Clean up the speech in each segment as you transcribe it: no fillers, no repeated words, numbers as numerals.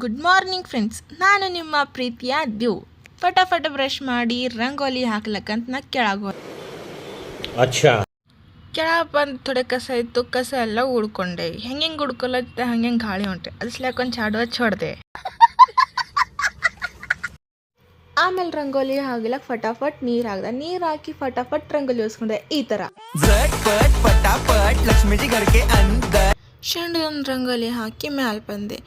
Good morning friends, ನಾನು ನಿಮ್ಮ ಪ್ರೀತಿಯ ದ್ಯು. ಫಟಾಫಟ ಬ್ರಷ್ ಮಾಡಿ ರಂಗೋಲಿ ಹಾಕ್ಲಕ್ಕಂತ ನಾ ಕೆಳಗೆ ಕೆಳಗೆ ಬಂದು ಥೋಡೆ ಕಸ ಇತ್ತು, ಕಸ ಎಲ್ಲ ಉಳ್ಕೊಂಡೆ. ಹೆಂಗೆ ಉಡ್ಕೊಲತ್ತೆ ಹಂಗೆ ಗಾಳಿ ಹೊಂಟೆ. ಅದ್ಸ್ಲಾಕ ಒಂದು ಚಾಡು ಹಚ್ಚಿ ಹೊಡೆದೆ. ಆಮೇಲೆ ರಂಗೋಲಿ ಹಾಕ್ಲಕ್ಕೆ ಫಟಾಫಟ್ ನೀರು ಹಾಕ್ದೆ. ನೀರು ಹಾಕಿ ಫಟಾಫಟ್ ರಂಗೋಲಿ ಹೊಸ್ಕೊಂಡೆ. ಈ ಥರ ಶಂಡದೊಂದು ರಂಗೋಲಿ ಹಾಕಿ ಮ್ಯಾಲೆ ಬಂದೆ.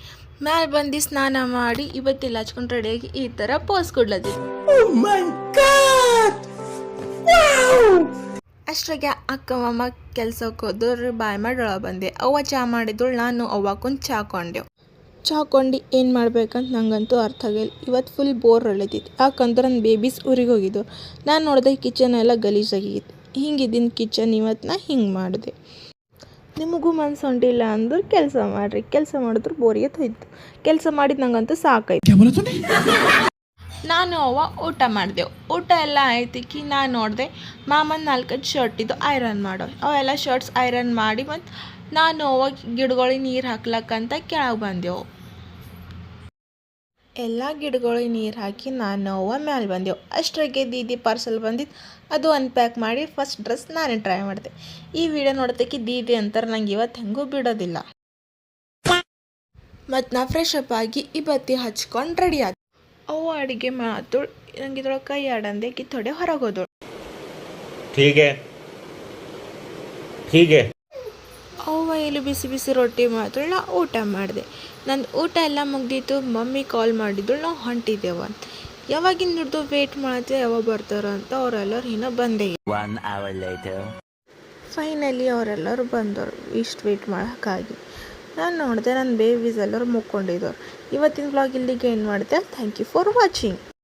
ಮ್ಯಾಲೆ ಬಂದು ಸ್ನಾನ ಮಾಡಿ ಇವತ್ತೆಲ್ಲ ಹಚ್ಕೊಂಡು ರೆಡಿಯಾಗಿ ಈ ಥರ ಪೋಸ್ ಕೊಡ್ಲತ್ತಿ. ಅಷ್ಟ್ರಾಗೆ ಅಕ್ಕ ಮಾಮ ಕೆಲ್ಸಕ್ಕೆ ಹೋದವ್ರು ಬಾಯ್ ಮಾಡಿ ಒಳಗೆ ಬಂದೆ. ಅವ್ವ ಚಹಾ ಮಾಡಿದಳು, ನಾನು ಅವ್ವಕ್ಕೊಂದು ಚಹಾ ಕೊಂಡೆವು. ಚಹಾ ಕೊಂಡು ಏನು ಮಾಡ್ಬೇಕಂತ ನಂಗಂತೂ ಅರ್ಥ ಆಗಿಲ್ಲ. ಇವತ್ತು ಫುಲ್ ಬೋರ್ ಹೊಳಿತಿತ್ತು. ಯಾಕಂದ್ರೆ ನನ್ನ ಬೇಬೀಸ್ ಊರಿಗೆ ಹೋಗಿದ್ದು. ನಾನು ನೋಡಿದೆ ಕಿಚನ್ ಎಲ್ಲ ಗಲೀಜಾಗಿತ್ತು. ಹಿಂಗಿದ್ದೀನಿ ಕಿಚನ್. ಇವತ್ತು ನಾ ಹಿಂಗೆ ಮಾಡಿದೆ. ನಿಮಗೂ ಮನ್ಸು ಹೊಂಟಿಲ್ಲ ಅಂದ್ರೆ ಕೆಲಸ ಮಾಡಿರಿ. ಕೆಲಸ ಮಾಡಿದ್ರೆ ಬೋರಿಗೆ ಹೋಯ್ತು. ಕೆಲಸ ಮಾಡಿದ್ದು ನಂಗಂತೂ ಸಾಕಾಯ್ತು. ನಾನು ಅವ್ವ ಊಟ ಮಾಡಿದೆವು. ಊಟ ಎಲ್ಲ ಆಯ್ತಿಕ್ಕಿ ನಾನು ನೋಡಿದೆ ಮಾಮನ 4-5 ಶರ್ಟ್ ಇದ್ದು ಐರನ್ ಮಾಡೋ. ಅವೆಲ್ಲ ಶರ್ಟ್ಸ್ ಐರನ್ ಮಾಡಿ ಮತ್ತು ನಾನು ಅವ್ವ ಗಿಡಗಳಿಗೆ ನೀರು ಹಾಕ್ಲಕ್ಕಂತ ಕೆಳಗೆ ಬಂದೆವು. ಎಲ್ಲ ಗಿಡಗಳಿಗೆ ನೀರು ಹಾಕಿ ನಾನು ಅವ್ವ ಮ್ಯಾಲೆ ಬಂದೆವು. ಅಷ್ಟರಾಗೆ ದೀದಿ ಪಾರ್ಸಲ್ ಬಂದಿದ್ದು, ಅದು ಅನ್ಪ್ಯಾಕ್ ಮಾಡಿ ಫಸ್ಟ್ ಡ್ರೆಸ್ ನಾನೇ ಟ್ರೈ ಮಾಡಿದೆ. ಈ ವಿಡಿಯೋ ನೋಡ್ತಕ್ಕೆ ದೀದಿ ಅಂತಾರೆ, ನಂಗೆ ಇವತ್ತು ಹೆಂಗೂ ಬಿಡೋದಿಲ್ಲ. ಮತ್ತು ನಾ ಫ್ರೆಶ್ ಅಪ್ ಆಗಿ ಈ ಬತ್ತಿ ಹಚ್ಕೊಂಡು ರೆಡಿ ಆದ. ಅವ್ವ ಅಡುಗೆ ಮಾತುಳು, ನಂಗೆ ಇದ್ರೊಳಗೆ ಕೈ ಆಡಂದೆ ಕಿತ್ತೊಡೆ ಹೊರಗೆ ಹೋದಳು. ಅವ್ವ ಇಲ್ಲಿ ಬಿಸಿ ಬಿಸಿ ರೊಟ್ಟಿ ಮಾತುಳು, ನಾ ಊಟ ಮಾಡಿದೆ. ನಂದು ಊಟ ಎಲ್ಲ ಮುಗ್ದಿತ್ತು. ಮಮ್ಮಿ ಕಾಲ್ ಮಾಡಿದಳು, ನಾವು ಹೊಂಟಿದ್ದೆವು ಅಂತ. ಯಾವಾಗಿಂದ ಹಿಡ್ದು ವೇಟ್ ಮಾಡ್ತೀವಿ ಯಾವಾಗ ಬರ್ತಾರೋ ಅಂತ. ಅವರೆಲ್ಲರೂ ಇನ್ನೂ ಬಂದೇ ಇಲ್ಲ. ಫೈನಲಿ ಅವರೆಲ್ಲರೂ ಬಂದವರು. ಇಷ್ಟು ವೇಟ್ ಮಾಡೋಕ್ಕಾಗಿ ನಾನು ನೋಡಿದೆ ನನ್ನ ಬೇಬೀಸ್ ಎಲ್ಲರೂ ಮುಕ್ಕೊಂಡಿದ್ದವ್ರು. ಇವತ್ತಿನ ವ್ಲಾಗ್ ಇಲ್ಲಿಗೆ ಏನು ಮಾಡಿದೆ. Thank you for watching.